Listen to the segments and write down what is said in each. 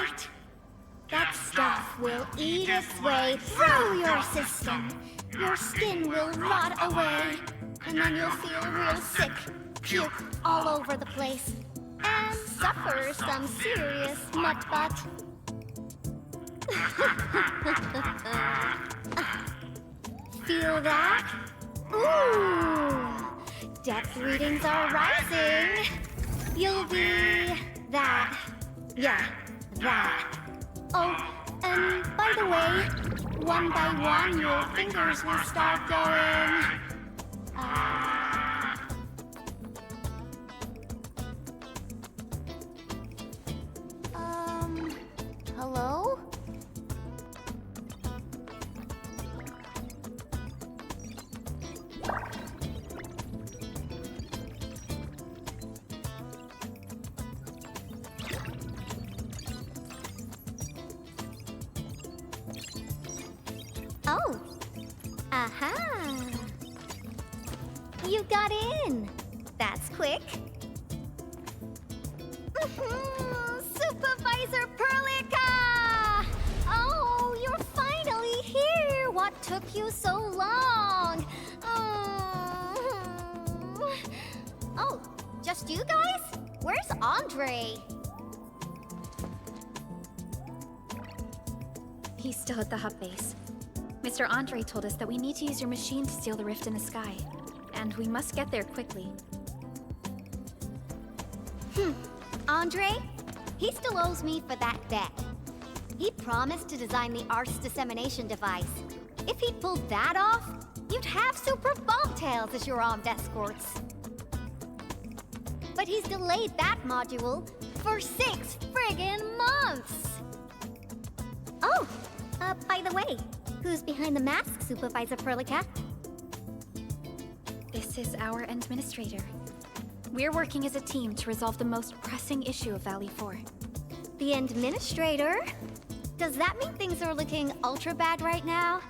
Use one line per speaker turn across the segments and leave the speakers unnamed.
that! That stuff will eat its way through your system. Your skin will rot away, and then you'll feel real sick, puke all over the place, and suffer some serious mutt-butt. Feel that? Ooh! Depth readings are rising. You'll be that. Yeah, that. Oh, and by the way, one by one your fingers will start going... hello? Oh, aha! You got in! That's quick. Supervisor Perlica! Oh, you're finally here! What took you so long? Oh, just you guys? Where's Andre?
He's still at the hub base. Mr. Andre told us that we need to use your machine to seal the rift in the sky. And we must get there quickly.
Andre? He still owes me for that debt. He promised to design the Art's dissemination device. If he'd pulled that off, you'd have super bobtails as your armed escorts. But he's delayed that module for 6 friggin' months! Oh, by the way, who's behind the mask, Supervisor Perlica?
This is our administrator. We're working as a team to resolve the most pressing issue of Valley 4.
The administrator? Does that mean things are looking ultra bad right now?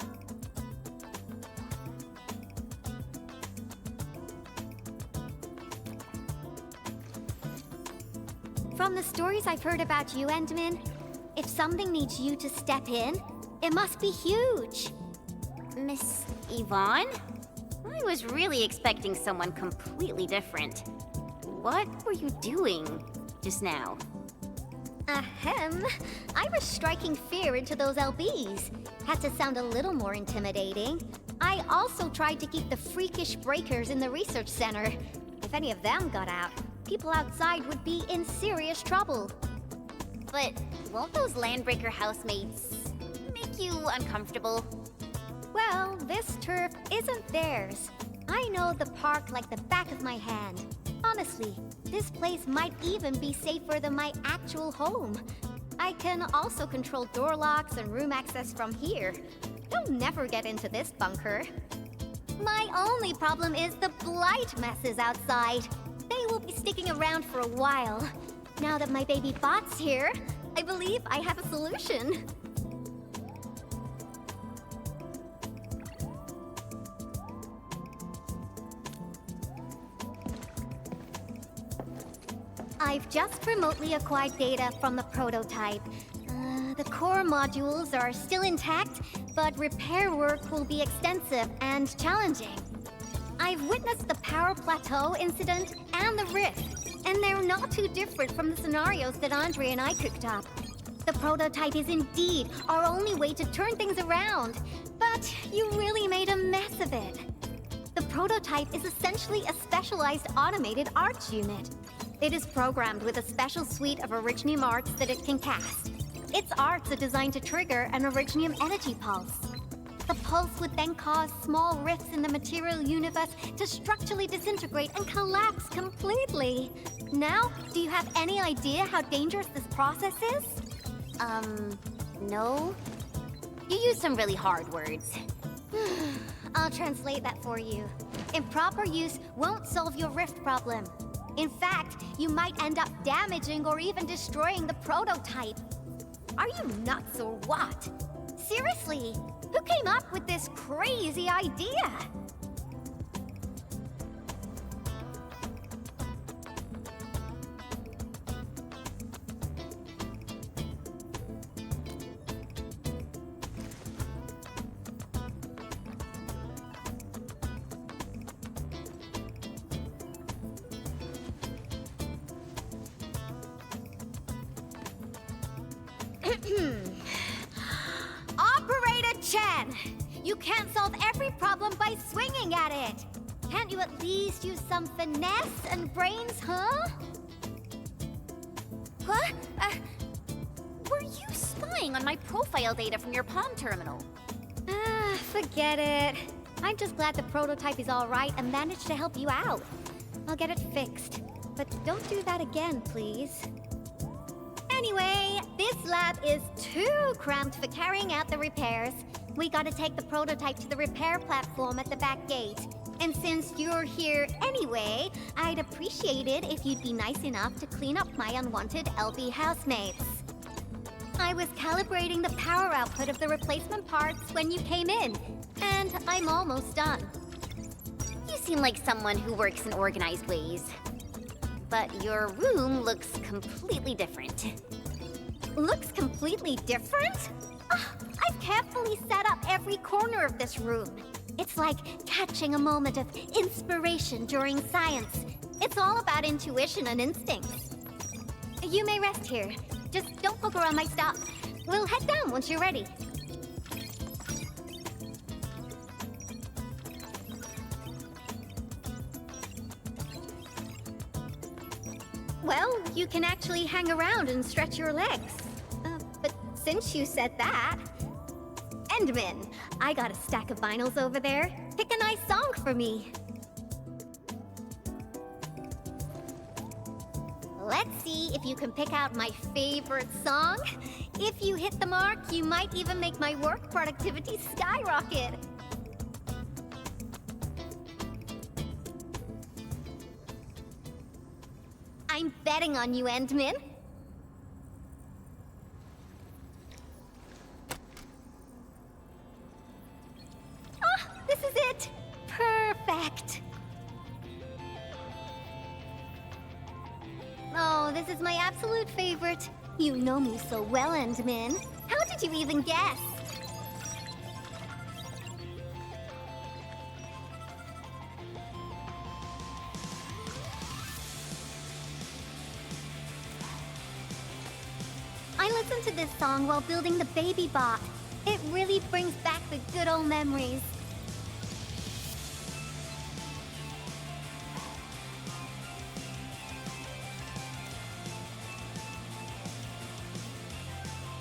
From the stories I've heard about you, Endman, if something needs you to step in, it must be huge.
Miss Yvonne? I was really expecting someone completely different. What were you doing just now?
Ahem. I was striking fear into those LBs. Had to sound a little more intimidating. I also tried to keep the freakish breakers in the research center. If any of them got out, people outside would be in serious trouble.
But won't those Landbreaker housemates make you uncomfortable?
Well, this turf isn't theirs. I know the park like the back of my hand. Honestly, this place might even be safer than my actual home. I can also control door locks and room access from here. They'll never get into this bunker. My only problem is the blight messes outside. They will be sticking around for a while. Now that my baby bot's here, I believe I have a solution. I've just remotely acquired data from the prototype. The core modules are still intact, but repair work will be extensive and challenging. I've witnessed the power plateau incident and the rift, and they're not too different from the scenarios that Andre and I cooked up. The prototype is indeed our only way to turn things around, but you really made a mess of it. The prototype is essentially a specialized automated arts unit. It is programmed with a special suite of Originium arts that it can cast. Its arts are designed to trigger an Originium energy pulse. The pulse would then cause small rifts in the material universe to structurally disintegrate and collapse completely. Now, do you have any idea how dangerous this process is?
No. You used some really hard words.
I'll translate that for you. Improper use won't solve your rift problem. In fact, you might end up damaging or even destroying the prototype. Are you nuts or what? Seriously, who came up with this crazy idea? Operator Chen! You can't solve every problem by swinging at it! Can't you at least use some finesse and brains, huh?
What? Were you spying on my profile data from your palm terminal?
Forget it. I'm just glad the prototype is alright and managed to help you out. I'll get it fixed. But don't do that again, please. Anyway, this lab is too cramped for carrying out the repairs. We gotta take the prototype to the repair platform at the back gate. And since you're here anyway, I'd appreciate it if you'd be nice enough to clean up my unwanted LB housemates. I was calibrating the power output of the replacement parts when you came in, and I'm almost done.
You seem like someone who works in organized ways. But your room looks completely different.
Looks completely different? I've carefully set up every corner of this room. It's like catching a moment of inspiration during science. It's all about intuition and instincts. You may rest here. Just don't poke around my stuff. We'll head down once you're ready. Well, you can actually hang around and stretch your legs. But since you said that... Endman, I got a stack of vinyls over there. Pick a nice song for me. Let's see if you can pick out my favorite song. If you hit the mark, you might even make my work productivity skyrocket. I'm betting on you, Endman. This is it! Perfect! Oh, this is my absolute favorite. You know me so well, Endman. How did you even guess? I listened to this song while building the baby bot. It really brings back the good old memories.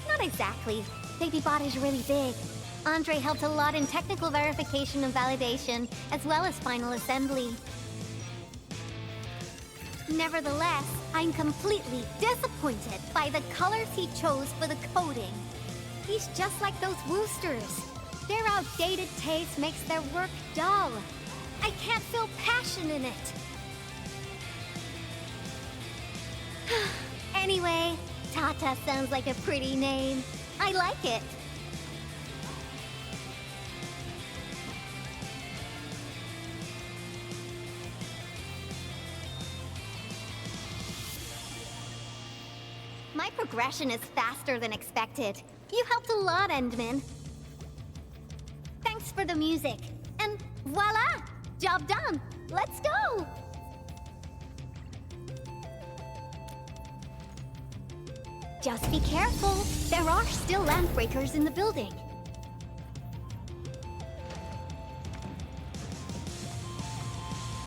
Not exactly. Baby bot is really big. Andre helped a lot in technical verification and validation, as well as final assembly. Nevertheless, I'm completely disappointed by the colors he chose for the coding. He's just like those Woosters. Their outdated taste makes their work dull. I can't feel passion in it. Anyway, Tata sounds like a pretty name. I like it. My progression is faster than expected. You helped a lot, Endman. Thanks for the music. And voila! Job done! Let's go! Just be careful. There are still landbreakers in the building.